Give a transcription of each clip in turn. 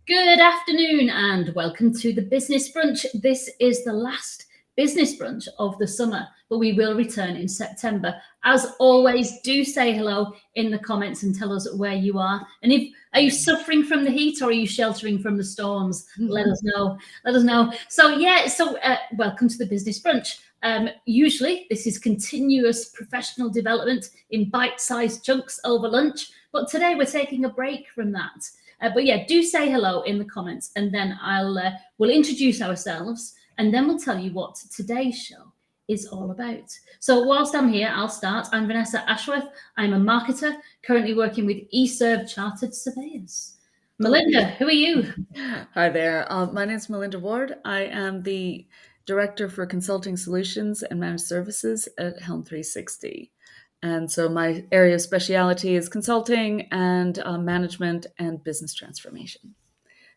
Good afternoon and welcome to the Business Brunch. This is the last business brunch of the summer, but we will return in September. As always, do say hello in the comments and tell us where you are. And are you suffering from the heat or are you sheltering from the storms? Let us know. Let us know. So welcome to the Business Brunch. Usually this is continuous professional development in bite-sized chunks over lunch, but today we're taking a break from that. But yeah, do say hello in the comments, and then we'll introduce ourselves, and then we'll tell you what today's show is all about. So whilst I'm here, I'll start. I'm Vanessa Ashworth. I'm a marketer, currently working with eServe Chartered Surveyors. Melinda, who are you? Hi there. My name is Melinda Ward. I am the Director for Consulting Solutions and Managed Services at Helm 360. And so my area of speciality is consulting and management and business transformation.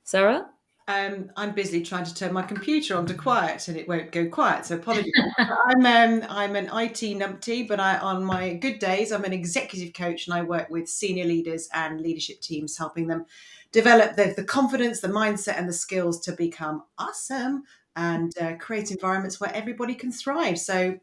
Sarah? I'm busy trying to turn my computer on to quiet and it won't go quiet, so apologies. I'm an IT numpty, but on my good days, I'm an executive coach and I work with senior leaders and leadership teams, helping them develop the confidence, the mindset and the skills to become awesome and create environments where everybody can thrive. So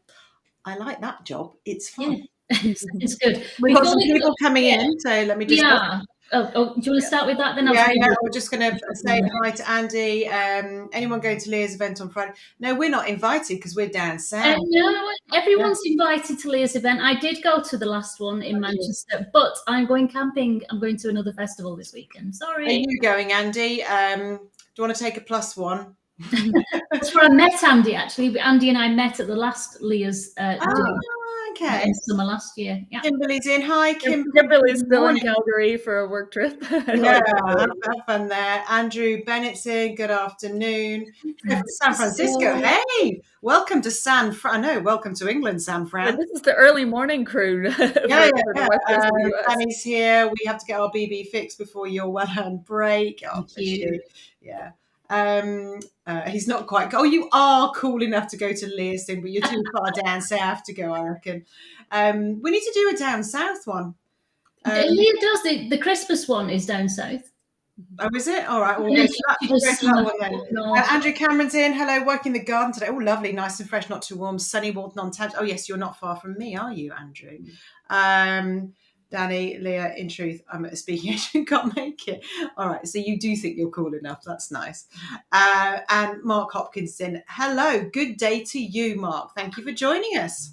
I like that job. It's fun. Yeah. It's good. We've got some people coming in, so let me just... Yeah. Oh, do you want to start with that then? Yeah, we're just going to say hi to Andy. Anyone going to Leah's event on Friday? No, we're not invited because we're down south. No, everyone's invited to Leah's event. I did go to the last one in Manchester, but I'm going camping. I'm going to another festival this weekend. Sorry. Are you going, Andy? Do you want to take a +1? That's where I met Andy, actually. Andy and I met at the last Leah's okay. in summer last year. Yeah. Kimberly's in. Hi, Kim. Kimberly's still in Calgary for a work trip. Yeah, have fun there. Andrew Bennett's in. Good afternoon. San Francisco. Hey, welcome to welcome to England, San Fran. Yeah, this is the early morning crew. Danny's here. We have to get our BB fixed before your well-earned break. Oh, Thank you. Yeah. He's not quite. Oh, you are cool enough to go to Leah's thing, but you're too far down south to go, I reckon. We need to do a down south one. Leah does the Christmas one is down south. Oh, is it? All right. We'll go to that one then. Andrew Cameron's in. Hello, working the garden today. Oh, lovely, nice and fresh, not too warm. Sunny Walton on Thames. Oh, yes, you're not far from me, are you, Andrew? Danny, Leah, in truth, I'm a speaking agent, can't make it. All right, so you do think you're cool enough. That's nice. And Mark Hopkinson, hello, good day to you, Mark. Thank you for joining us.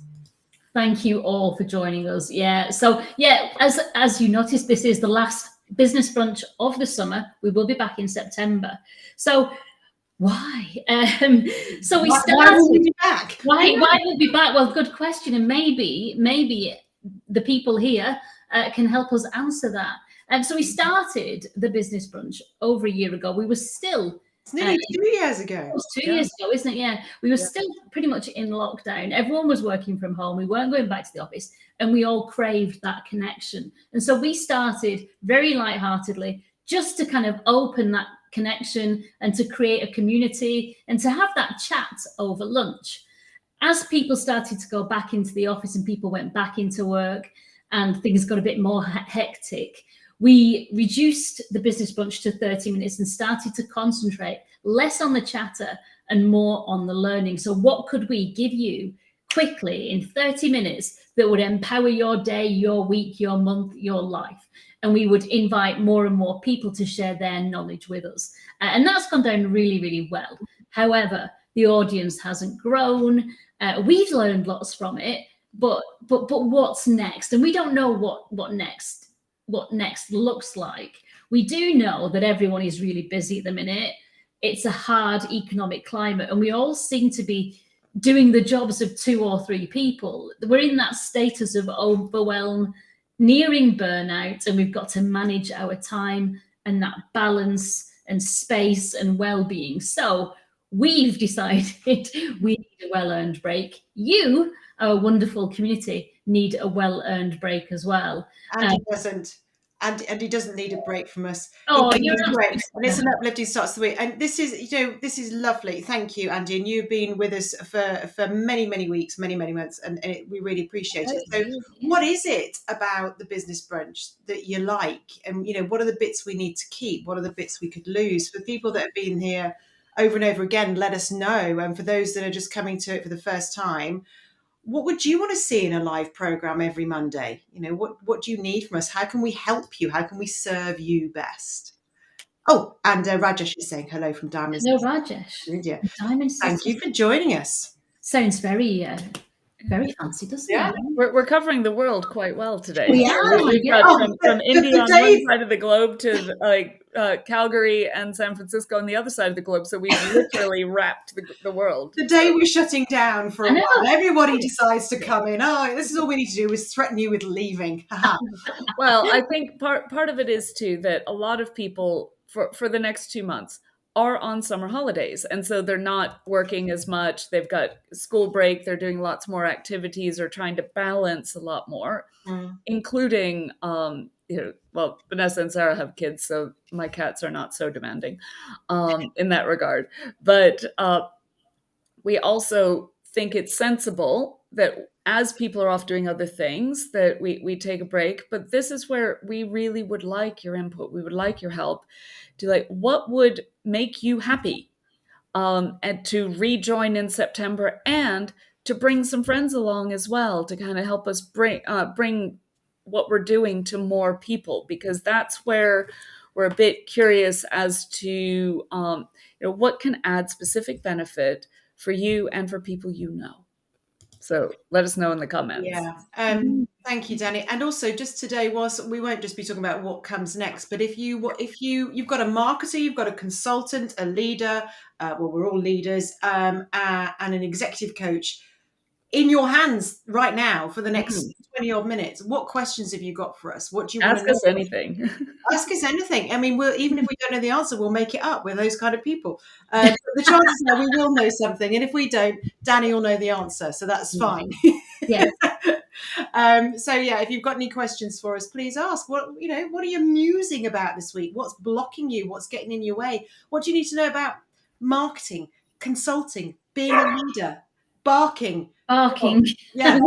Thank you all for joining us. Yeah, so yeah, as you noticed, this is the last business brunch of the summer. We will be back in September. So why? So we started. Why will we be back? Why will we be back? Well, good question, and maybe the people here can help us answer that. So we started the business brunch over a year ago. We were still. It's nearly 2 years ago. It was 2 years ago, isn't it? Yeah. We were still pretty much in lockdown. Everyone was working from home. We weren't going back to the office, and we all craved that connection. And so we started very lightheartedly just to kind of open that connection and to create a community and to have that chat over lunch. As people started to go back into the office and people went back into work and things got a bit more hectic, we reduced the business brunch to 30 minutes and started to concentrate less on the chatter and more on the learning. So what could we give you quickly in 30 minutes that would empower your day, your week, your month, your life? And we would invite more and more people to share their knowledge with us. And that's gone down really, really well. However, the audience hasn't grown. We've learned lots from it, but what's next? And we don't know what next looks like. We do know that everyone is really busy at the minute. It's a hard economic climate, and we all seem to be doing the jobs of 2 or 3 people. We're in that status of overwhelm, nearing burnout, and we've got to manage our time and that balance and space and well-being. So we've decided we need a well-earned break. You, our wonderful community, need a well-earned break as well. Andy doesn't. and he doesn't need a break from us. Oh, He you're needs a break, absolutely and it's an uplifting start to the week. And this is, this is lovely. Thank you, Andy, and you've been with us for many weeks, many months, and we really appreciate it. So, what is it about the business brunch that you like, and what are the bits we need to keep? What are the bits we could lose? For people that have been here over and over again, let us know. And for those that are just coming to it for the first time, what would you want to see in a live program every Monday? What do you need from us? How can we help you? How can we serve you best? Oh, and Rajesh is saying hello from Diamond. No, Rajesh. India. Diamond Thank you for joining us. Sounds very fancy, doesn't it? We're covering the world quite well today. We are, We've yeah. got from India on Dave- one side of the globe to Calgary and San Francisco on the other side of the globe. So we've literally wrapped the world. The day we're shutting down for a while, everybody decides to come in. Oh, this is all we need to do is threaten you with leaving. Well, I think part of it is too that a lot of people for the next 2 months are on summer holidays. And so they're not working as much. They've got school break. They're doing lots more activities or trying to balance a lot more, including, well, Vanessa and Sarah have kids, so my cats are not so demanding in that regard. But we also think it's sensible that as people are off doing other things, that we take a break. But this is where we really would like your input. We would like your help to what would make you happy, and to rejoin in September, and to bring some friends along as well to kind of help us bring what we're doing to more people, because that's where we're a bit curious as to what can add specific benefit for you and for people So let us know in the comments. Yeah. Thank you, Danny. And also, just today we won't just be talking about what comes next, but if you've got a marketer, you've got a consultant, a leader, well, we're all leaders, and an executive coach in your hands right now for the next 20 odd minutes, what questions have you got for us? What do you want to know? Ask us anything. Ask us anything. I mean, even if we don't know the answer, we'll make it up. We're those kind of people. But the chances are we will know something. And if we don't, Danny will know the answer. So that's fine. Yeah. So yeah, if you've got any questions for us, please ask. What are you musing about this week? What's blocking you? What's getting in your way? What do you need to know about marketing, consulting, being a leader, barking? Yeah.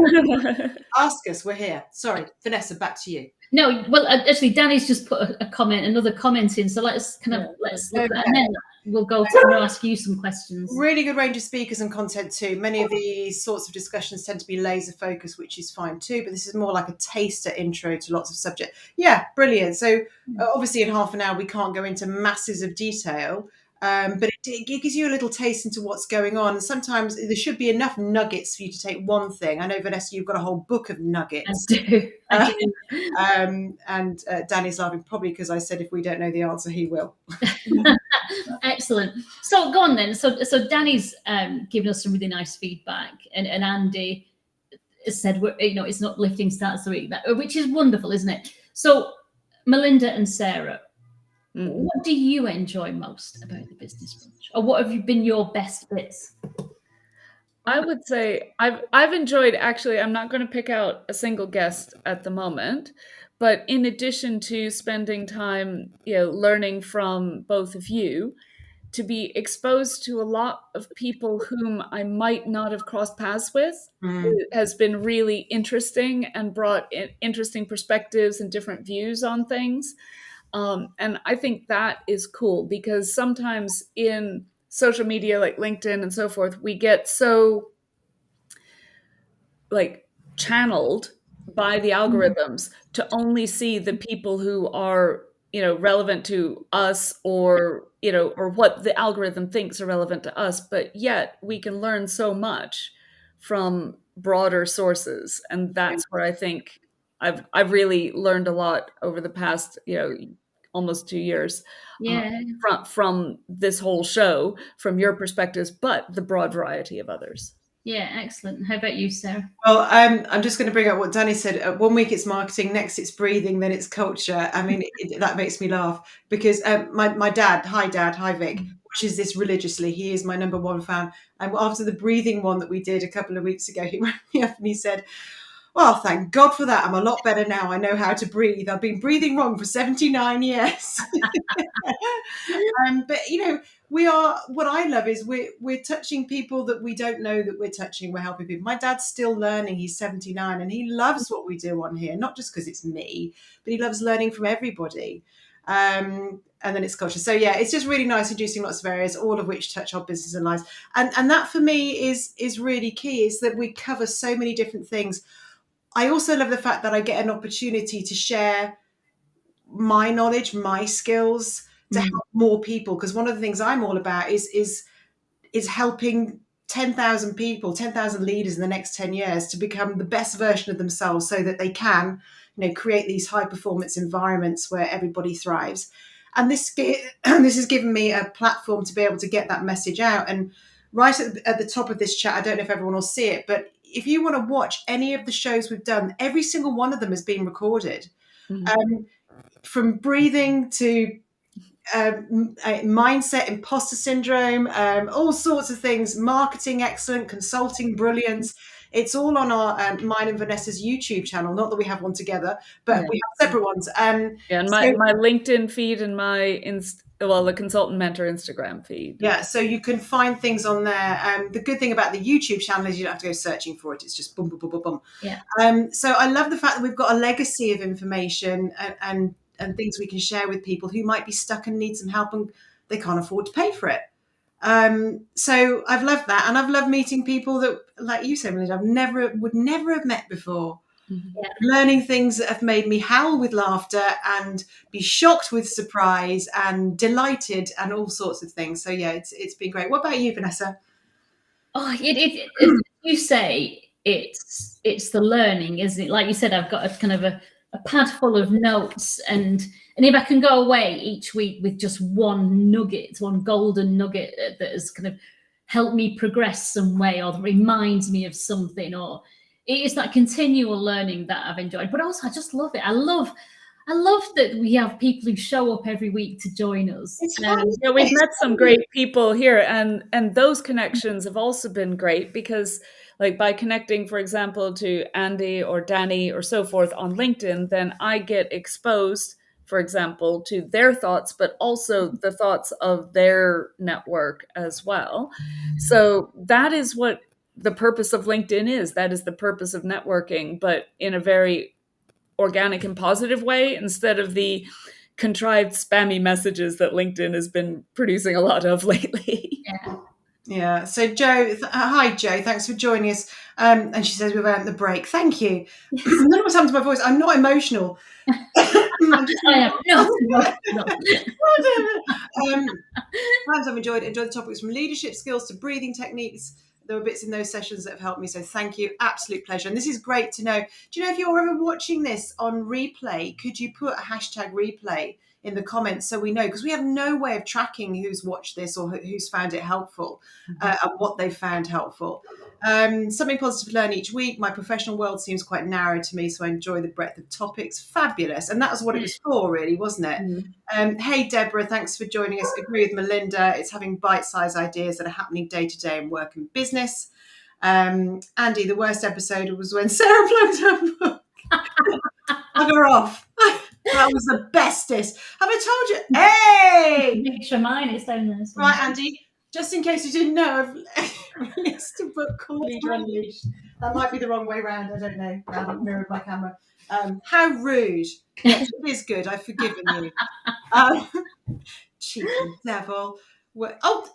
Ask us. We're here. Sorry, Vanessa, back to you. No, well, actually, Danny's just put another comment in. So let's look at that, and then we'll go to ask you some questions. Really good range of speakers and content too. Many of these sorts of discussions tend to be laser focused, which is fine too. But this is more like a taster intro to lots of subject. Yeah, brilliant. So obviously, in half an hour, we can't go into masses of detail. But it gives you a little taste into what's going on. And sometimes there should be enough nuggets for you to take one thing. I know, Vanessa, you've got a whole book of nuggets. I do. And Danny's laughing, probably because I said if we don't know the answer, he will. Excellent. So go on then. So Danny's given us some really nice feedback, and Andy has said it's an uplifting start to the week, which is wonderful, isn't it? So Melinda and Sarah, what do you enjoy most about the business brunch, or what have been your best bits? I would say I've enjoyed, actually, I'm not going to pick out a single guest at the moment, but in addition to spending time, learning from both of you, to be exposed to a lot of people whom I might not have crossed paths with, has been really interesting and brought in interesting perspectives and different views on things. And I think that is cool, because sometimes in social media like LinkedIn and so forth, we get so channeled by the algorithms to only see the people who are, relevant to us, or what the algorithm thinks are relevant to us. But yet we can learn so much from broader sources. And that's where I think I've really learned a lot over the past, almost 2 years from this whole show, from your perspectives, but the broad variety of others. Yeah, excellent. How about you, Sarah? Well, I'm just going to bring up what Danny said. 1 week it's marketing, next it's breathing, then it's culture. I mean, that makes me laugh, because my dad, hi Vic, watches this religiously. He is my number one fan. And after the breathing one that we did a couple of weeks ago, he rang me up and he said, Well, thank God for that. I'm a lot better now. I know how to breathe. I've been breathing wrong for 79 years. But what I love is we're touching people that we don't know that we're touching. We're helping people. My dad's still learning. He's 79 and he loves what we do on here, not just because it's me, but he loves learning from everybody. And then it's culture. So yeah, it's just really nice introducing lots of areas, all of which touch our business and lives. And that for me is really key, is that we cover so many different things. I also love the fact that I get an opportunity to share my knowledge, my skills to help more people. Because one of the things I'm all about is helping 10,000 people, 10,000 leaders in the next 10 years to become the best version of themselves so that they can, create these high performance environments where everybody thrives. And this has given me a platform to be able to get that message out. And right at the top of this chat, I don't know if everyone will see it, but if you want to watch any of the shows we've done, every single one of them has been recorded. From breathing to mindset, imposter syndrome, all sorts of things, marketing excellent, consulting brilliance. It's all on our mine and Vanessa's YouTube channel. Not that we have one together, but we have separate ones. And my LinkedIn feed and my the Consultant Mentor Instagram feed. Yeah, so you can find things on there. The good thing about the YouTube channel is you don't have to go searching for it. It's just boom, boom, boom, boom, boom. Yeah. So I love the fact that we've got a legacy of information and things we can share with people who might be stuck and need some help and they can't afford to pay for it. So I've loved that, and I've loved meeting people that, like you said, Melinda, would never have met before. Yeah. Learning things that have made me howl with laughter and be shocked with surprise and delighted and all sorts of things. So yeah, it's been great. What about you, Vanessa? Oh, you say it's the learning, isn't it? Like you said, I've got a kind of a pad full of notes, and if I can go away each week with just one golden nugget that has kind of helped me progress some way, or reminds me of something, or it's that continual learning that I've enjoyed. But also I just love it. I love that we have people who show up every week to join us. Yeah, we've met some great people here, and those connections have also been great because, like, by connecting, for example, to Andy or Danny or so forth on LinkedIn, then I get exposed, for example, to their thoughts, but also the thoughts of their network as well. So that is what the purpose of LinkedIn is. That is the purpose of networking, but in a very organic and positive way, instead of the contrived spammy messages that LinkedIn has been producing a lot of lately. Yeah. So Jo, hi Jo, thanks for joining us. And she says we've earned the break. Thank you. I don't know what's happened to my voice. I'm not emotional. I am not. I've enjoyed the topics from leadership skills to breathing techniques. There were bits in those sessions that have helped me. So thank you. Absolute pleasure. And this is great to know. Do you know if you're ever watching this on replay, could you put a hashtag replay in the comments so we know? Because we have no way of tracking who's watched this or who's found it helpful and what they've found helpful. Something positive to learn each week. My professional world seems quite narrow to me, so I enjoy the breadth of topics. Fabulous. And that was what it was for, really, wasn't it? Hey, Deborah, thanks for joining us. Agree with Melinda. It's having bite-sized ideas that are happening day-to-day in work and business. Andy, the worst episode was when Sarah plugged her book. Plug her off. That was the bestest. Have I told you? Hey! Picture mine, it's down there. Right, Andy. Just in case you didn't know, I've released a book called Leader Unleashed. That might be the wrong way round. I don't know. I haven't mirrored my camera. How rude. Yes, it is good. I've forgiven you. Cheeky devil. Oh,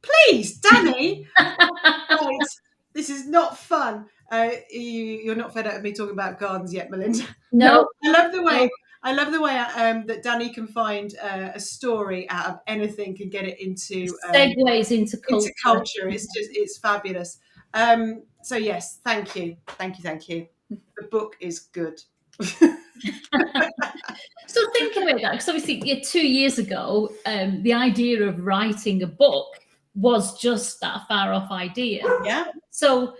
please, Danny. Right. This is not fun. You're not fed up with me talking about gardens yet, Melinda? No. I love the way. I love the way that Danny can find a story out of anything, can get it into segues into culture. It's fabulous. So yes, thank you. The book is good. So thinking about that, because obviously 2 years ago, the idea of writing a book was just that far off idea. Yeah. So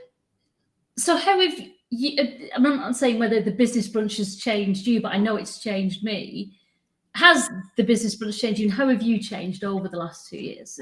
how have you, I'm not saying whether the business brunch has changed you, but I know it's changed me. Has the business brunch changed you, and how have you changed over the last 2 years?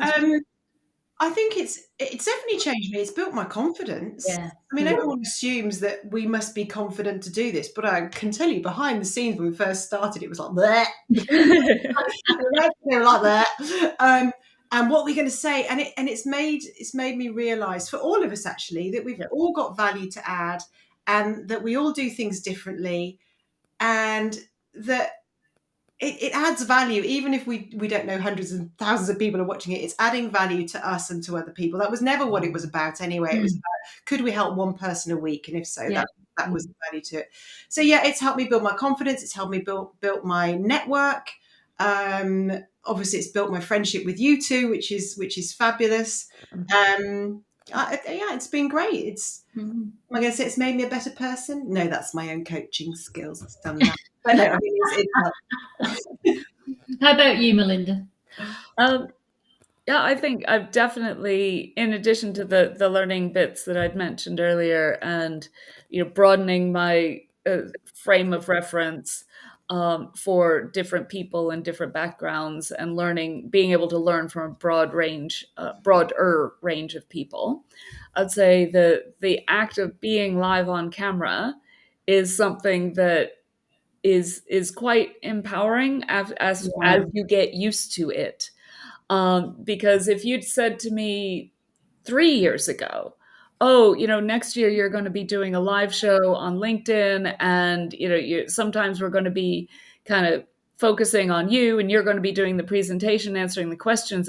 I think it's definitely changed me. It's built my confidence. Yeah. I mean, Yeah. everyone assumes that we must be confident to do this, but I can tell you behind the scenes when we first started, it was like bleh. They were like that. And what we're going to say, and it's made me realise, for all of us actually, that we've Yep. all got value to add, and that we all do things differently, and that it adds value, even if we don't know hundreds and thousands of people are watching it. It's adding value to us and to other people. That was never what it was about anyway. It was about, could we help one person a week, and if so, Yeah. that was the value to it. So yeah, it's helped me build my confidence. It's helped me build my network. Obviously, it's built my friendship with you two, which is fabulous. Yeah, it's been great. Am I going to say it's made me a better person? No, that's my own coaching skills. It's done that. But no, I mean, it's How about you, Melinda? Yeah, I think I've definitely, in addition to the learning bits that I'd mentioned earlier, and broadening my frame of reference for different people and different backgrounds, and being able to learn from a broader range of people. I'd say the act of being live on camera is something that is quite empowering as you get used to it. Because if you'd said to me 3 years ago, oh, next year you're going to be doing a live show on LinkedIn, and sometimes we're going to be kind of focusing on you, and you're going to be doing the presentation, answering the questions.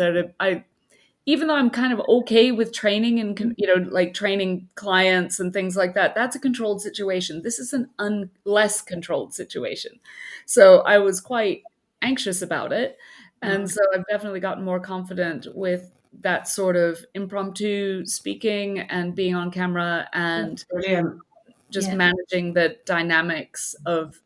Even though I'm kind of okay with training and like training clients and things like that, that's a controlled situation. This is an less controlled situation. So I was quite anxious about it. And so I've definitely gotten more confident with that sort of impromptu speaking and being on camera, and brilliant. just managing the dynamics of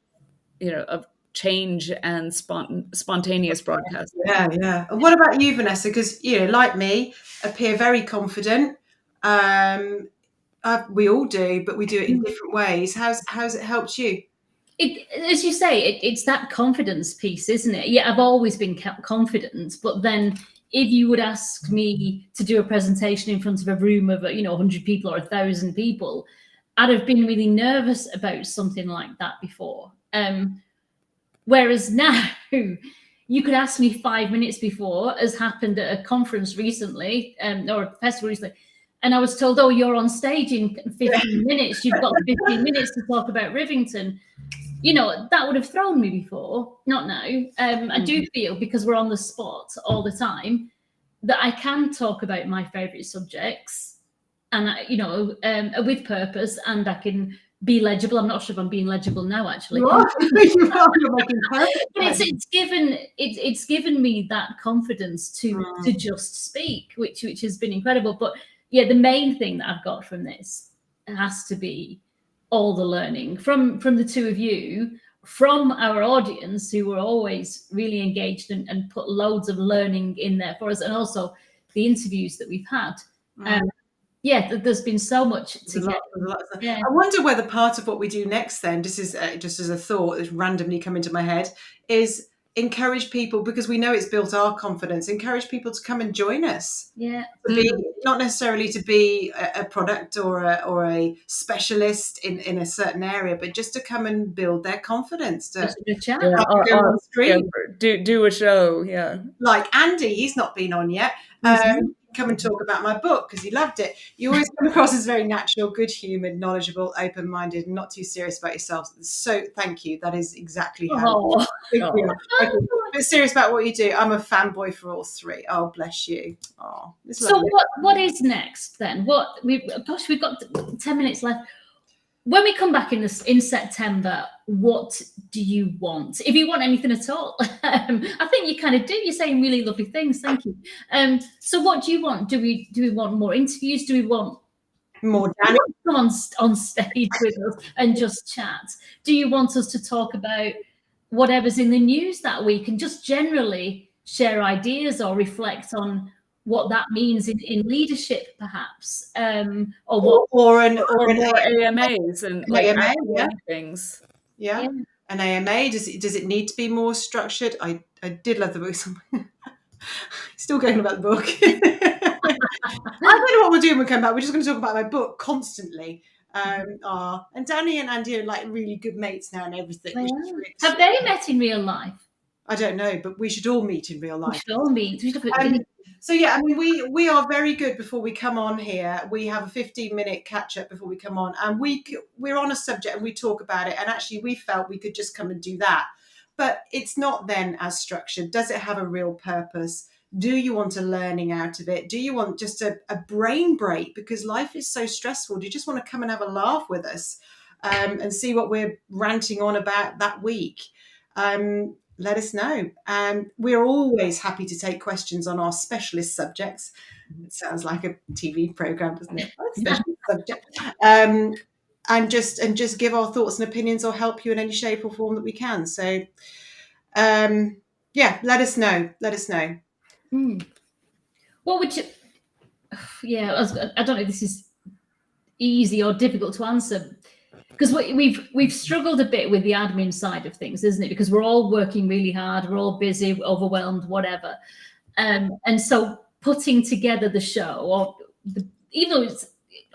change and spontaneous broadcasting. Yeah. And what about you, Vanessa? Because like me, appear very confident. We all do, but we do it in different ways. How's it helped you? As you say, it's that confidence piece, isn't it? Yeah, I've always been confident, but then if you would ask me to do a presentation in front of a room of 100 people or 1,000 people, I'd have been really nervous about something like that before. Whereas now, you could ask me 5 minutes before, as happened at a conference recently, or a festival recently, and I was told, "Oh, you're on stage in 15 minutes. You've got 15 minutes to talk about Rivington." That would have thrown me before, not now. I do feel, because we're on the spot all the time, that I can talk about my favourite subjects, and with purpose, and I can be legible. I'm not sure if I'm being legible now, actually. You're making perfect But it's given me that confidence to just speak, which has been incredible. But yeah, the main thing that I've got from this has to be all the learning from the two of you, from our audience, who were always really engaged and put loads of learning in there for us, and also the interviews that we've had. There's been so much to get. I wonder whether part of what we do next, then, this is just as a thought that's randomly come into my head, is encourage people, because we know it's built our confidence, encourage people to come and join us. Yeah. Not necessarily to be a product or a specialist in a certain area, but just to come and build their confidence. To chat. go on stream. Do a show, like Andy, he's not been on yet. Come and talk about my book because he loved it. You always come across as very natural, good-humoured, knowledgeable, open-minded, and not too serious about yourself. So thank you. That is exactly how you but serious about what you do. I'm a fanboy for all three. Oh, bless you. Oh, so what is next then? We've got 10 minutes left. When we come back in September, what do you want? If you want anything at all, I think you kind of do. You're saying really lovely things. Thank you. So what do you want? Do we want more interviews? Do we want more come on stage with us and just chat? Do you want us to talk about whatever's in the news that week and just generally share ideas or reflect on what that means in leadership, perhaps, or AMAs and like AMA, things. Yeah, an AMA. Does it need to be more structured? I did love the book. Still going about the book. don't know what we'll do when we come back. We're just going to talk about my book constantly. And Danny and Andy are like really good mates now and everything. Which is really Have they met in real life? I don't know, but we should all meet in real We life. should all meet. We should have a video. So yeah, I mean, we are very good before we come on here. We have a 15-minute catch up before we come on, and we're on a subject and we talk about it. And actually, we felt we could just come and do that, but it's not then as structured. Does it have a real purpose? Do you want a learning out of it? Do you want just a brain break because life is so stressful? Do you just want to come and have a laugh with us and see what we're ranting on about that week? Let us know. We're always happy to take questions on our specialist subjects. It sounds like a TV program, doesn't it? Specialist subject. And just give our thoughts and opinions or help you in any shape or form that we can. So, yeah, let us know. Let us know. What would you? Yeah, I don't know if this is easy or difficult to answer because we've struggled a bit with the admin side of things, isn't it? Because we're all working really hard, we're all busy, overwhelmed, whatever, and so putting together the show, or even though it's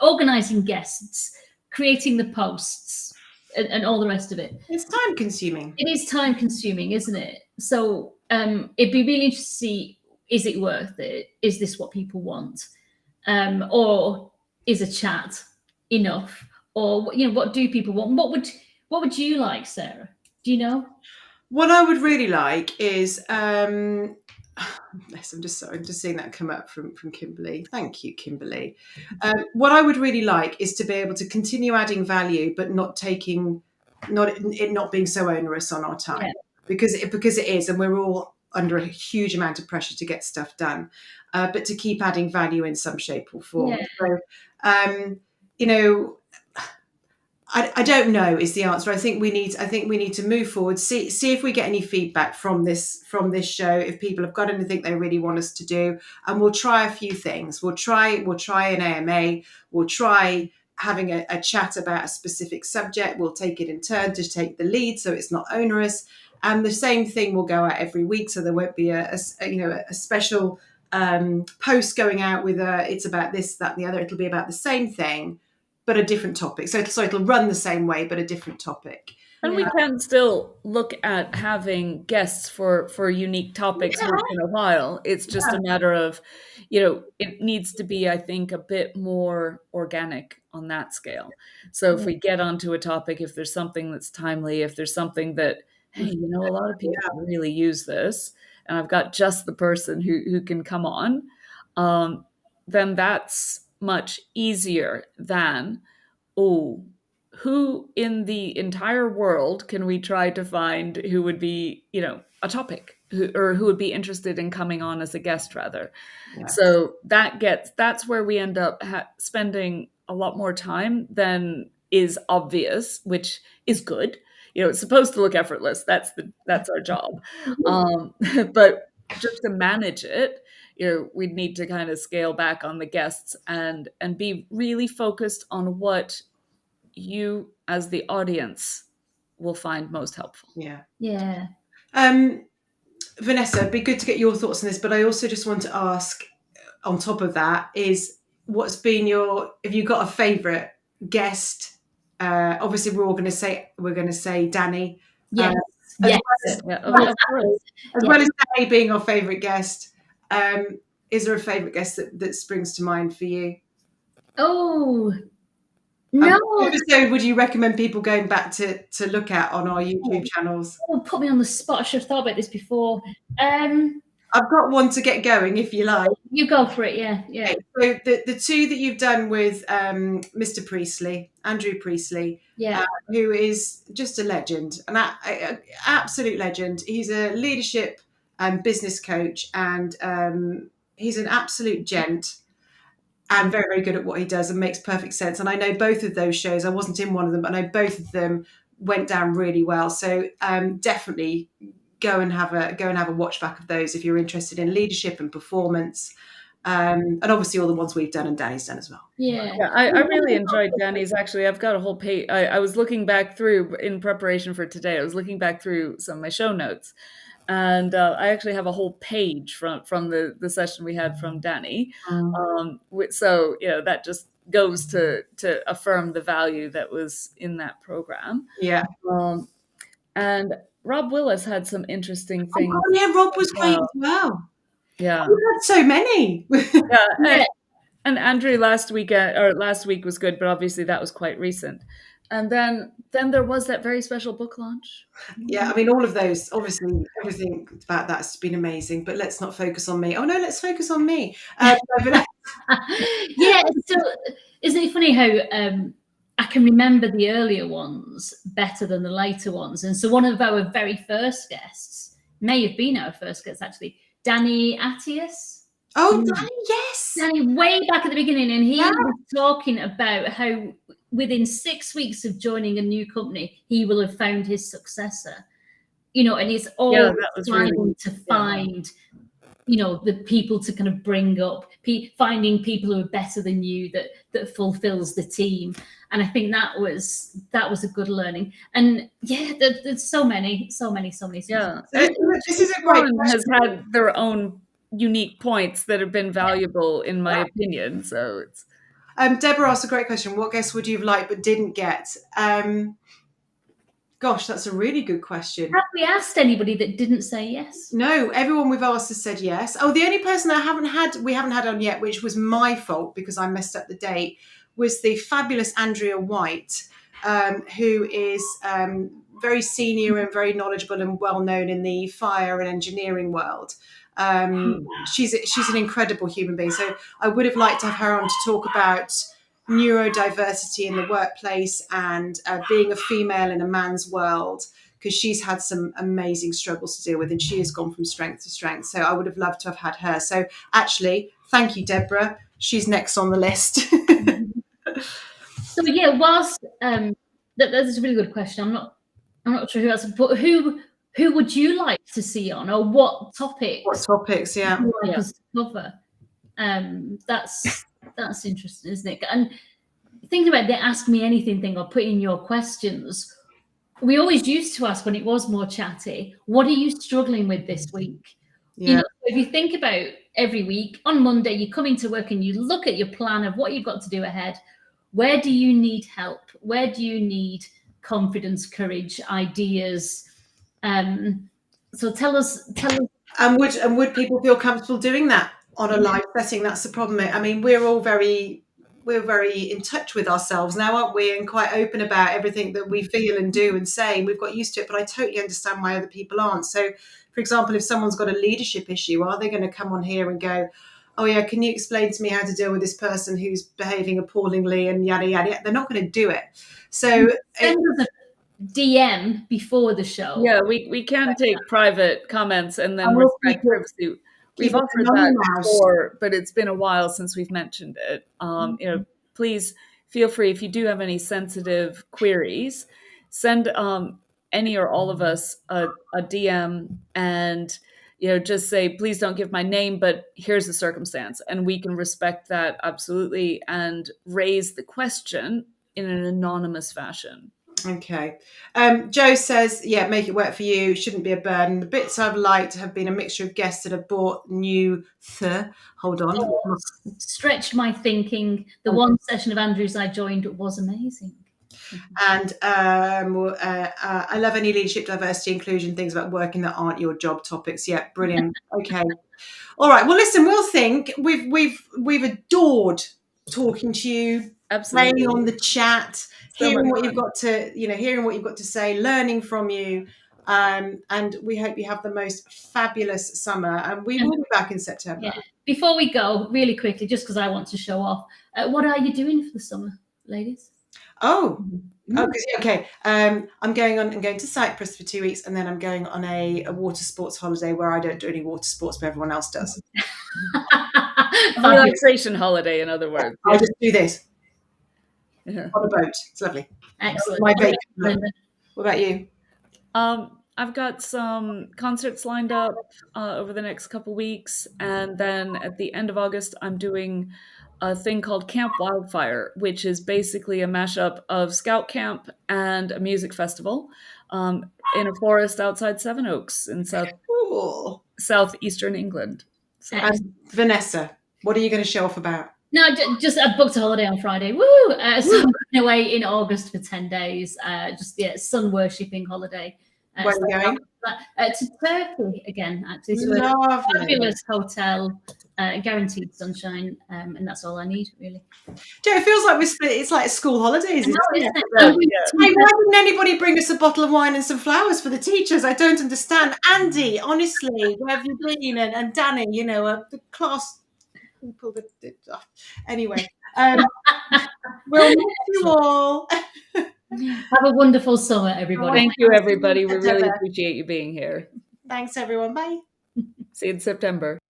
organising guests, creating the posts, and all the rest of it, it's time consuming. It is time consuming, isn't it? So it'd be really interesting to see: is it worth it? Is this what people want, or is a chat enough? Or what do people want? What would you like, Sarah? Do you know? What I would really like is I'm just seeing that come up from Kimberly. Thank you, Kimberly. What I would really like is to be able to continue adding value, but not being so onerous on our time, because it is, and we're all under a huge amount of pressure to get stuff done, but to keep adding value in some shape or form. So, I don't know is the answer. I think we need to move forward. See if we get any feedback from this show. If people have got anything they really want us to do, and we'll try a few things. We'll try an AMA. We'll try having a chat about a specific subject. We'll take it in turn to take the lead, so it's not onerous. And the same thing will go out every week, so there won't be a special post going out with it's about this, that, and the other. It'll be about the same thing, but a different topic. So it'll run the same way, but a different topic. And we can still look at having guests for unique topics once in a while. It's just a matter of, it needs to be, I think, a bit more organic on that scale. So if we get onto a topic, if there's something that's timely, if there's something that, hey, a lot of people really use this, and I've got just the person who can come on, then that's much easier than, who in the entire world can we try to find who would be, a topic, who would be interested in coming on as a guest, rather. Yeah. So that's where we end up spending a lot more time than is obvious, which is good. It's supposed to look effortless. That's our job. But just to manage it, we'd need to kind of scale back on the guests and be really focused on what you as the audience will find most helpful. Yeah. Vanessa, it'd be good to get your thoughts on this, but I also just want to ask, on top of that, is what's been have you got a favourite guest? Obviously we're going to say Danny. Yes. As well as Danny being our favourite guest. Is there a favourite guest that springs to mind for you? Oh, no. What episode would you recommend people going back to look at on our YouTube channels? Oh, put me on the spot. I should have thought about this before. I've got one to get going if you like. You go for it, yeah. Okay, so the two that you've done with Mr. Priestley, Andrew Priestley, who is just a legend, an absolute legend. He's a leadership and business coach, and he's an absolute gent and very, very good at what he does and makes perfect sense. And I know both of those shows. I wasn't in one of them, but I know both of them went down really well. So definitely go and have a watch back of those if you're interested in leadership and performance. And obviously all the ones we've done and Danny's done as well. Yeah, I really enjoyed Danny's. Actually, I've got a whole page. I was looking back through in preparation for today. I was looking back through some of my show notes, And I actually have a whole page from the session we had from Danny. So that just goes to affirm the value that was in that program. Yeah. And Rob Willis had some interesting Oh, things. yeah, Rob was as great well. as well. Yeah. We had so many. Yeah. And Andrew last week was good, but obviously that was quite recent. And then there was that very special book launch. Yeah, I mean, all of those, obviously, everything about that's been amazing, but let's not focus on me. Oh, no, let's focus on me. Yeah, so isn't it funny how I can remember the earlier ones better than the later ones? And so one of our very first guests may have been our first guest, actually, Danny Attias. Oh, Danny, yes. Danny, way back at the beginning, and he Yeah. was talking about how within 6 weeks of joining a new company, he will have found his successor. And he's always trying to find, the people to kind of bring up, finding people who are better than you that fulfills the team. And I think that was a good learning. And yeah, there's so many. Yeah, This is a great one has had their own unique points that have been valuable in my opinion. So it's Deborah asked a great question. What guests would you have liked but didn't get? Gosh, that's a really good question. Have we asked anybody that didn't say yes? No, everyone we've asked has said yes. Oh, the only person we haven't had on yet, which was my fault because I messed up the date, was the fabulous Andrea White, who is very senior and very knowledgeable and well known in the fire and engineering world. She's an incredible human being. So I would have liked to have her on to talk about neurodiversity in the workplace and being a female in a man's world, because she's had some amazing struggles to deal with and she has gone from strength to strength. So I would have loved to have had her. So actually, thank you, Deborah. She's next on the list. So yeah, whilst that's a really good question. I'm not sure who else, but who would you like to see on, or what topics? What topics? Yeah. Would you like us to cover? That's interesting, isn't it? And thinking about the Ask Me Anything thing or put in your questions, we always used to ask when it was more chatty, what are you struggling with this week? Yeah. If you think about every week, on Monday, you come into work and you look at your plan of what you've got to do ahead. Where do you need help? Where do you need confidence, courage, ideas? So tell us. And would people feel comfortable doing that on a live setting? That's the problem. I mean, we're very in touch with ourselves now, aren't we? And quite open about everything that we feel and do and say. We've got used to it, but I totally understand why other people aren't. So, for example, if someone's got a leadership issue, are they going to come on here and go, oh yeah, can you explain to me how to deal with this person who's behaving appallingly and yada, yada, yada? They're not going to do it. So send us a DM before the show. Yeah, we can take private comments and then respect privacy. We've offered that before, but it's been a while since we've mentioned it. Please feel free, if you do have any sensitive queries, send any or all of us a DM and just say, please don't give my name, but here's the circumstance. And we can respect that absolutely and raise the question in an anonymous fashion. Okay. Joe says, yeah, make it work for you. Shouldn't be a burden. The bits I've liked have been a mixture of guests that have brought new hold on. Stretched my thinking. The one session of Andrew's I joined was amazing. And I love any leadership, diversity, inclusion, things about working that aren't your job topics. Yeah, brilliant. Okay. All right. Well, listen, we'll think. We've adored talking to you, absolutely, playing on the chat, hearing what you've got to say, learning from you. And we hope you have the most fabulous summer. And we will be back in September. Yeah. Before we go, really quickly, just because I want to show off, what are you doing for the summer, ladies? Okay. I'm going to Cyprus for 2 weeks, and then I'm going on a water sports holiday where I don't do any water sports, but everyone else does. Relaxation holiday, in other words. I just do this on a boat. It's lovely. Excellent. What about you? I've got some concerts lined up over the next couple weeks, and then at the end of August, I'm doing a thing called Camp Wildfire, which is basically a mashup of Scout Camp and a music festival in a forest outside Seven Oaks in South cool. Southeastern England. So And Vanessa, what are you going to show off about? No, just I booked a holiday on Friday. Woo! So I'm going away in August for 10 days. Sun worshipping holiday. Where are you going? To Turkey again, actually. So Lovely. fabulous hotel, guaranteed sunshine, and that's all I need, really. Joe, it feels like we're split. It's like school holidays, isn't it? Yeah. Hey, why didn't anybody bring us a bottle of wine and some flowers for the teachers? I don't understand. Andy, honestly, where have you been? And Danny, the class people that anyway. We'll miss you all. Have a wonderful summer, everybody. Thank you, everybody. We really appreciate you being here. Thanks, everyone. Bye. See you in September.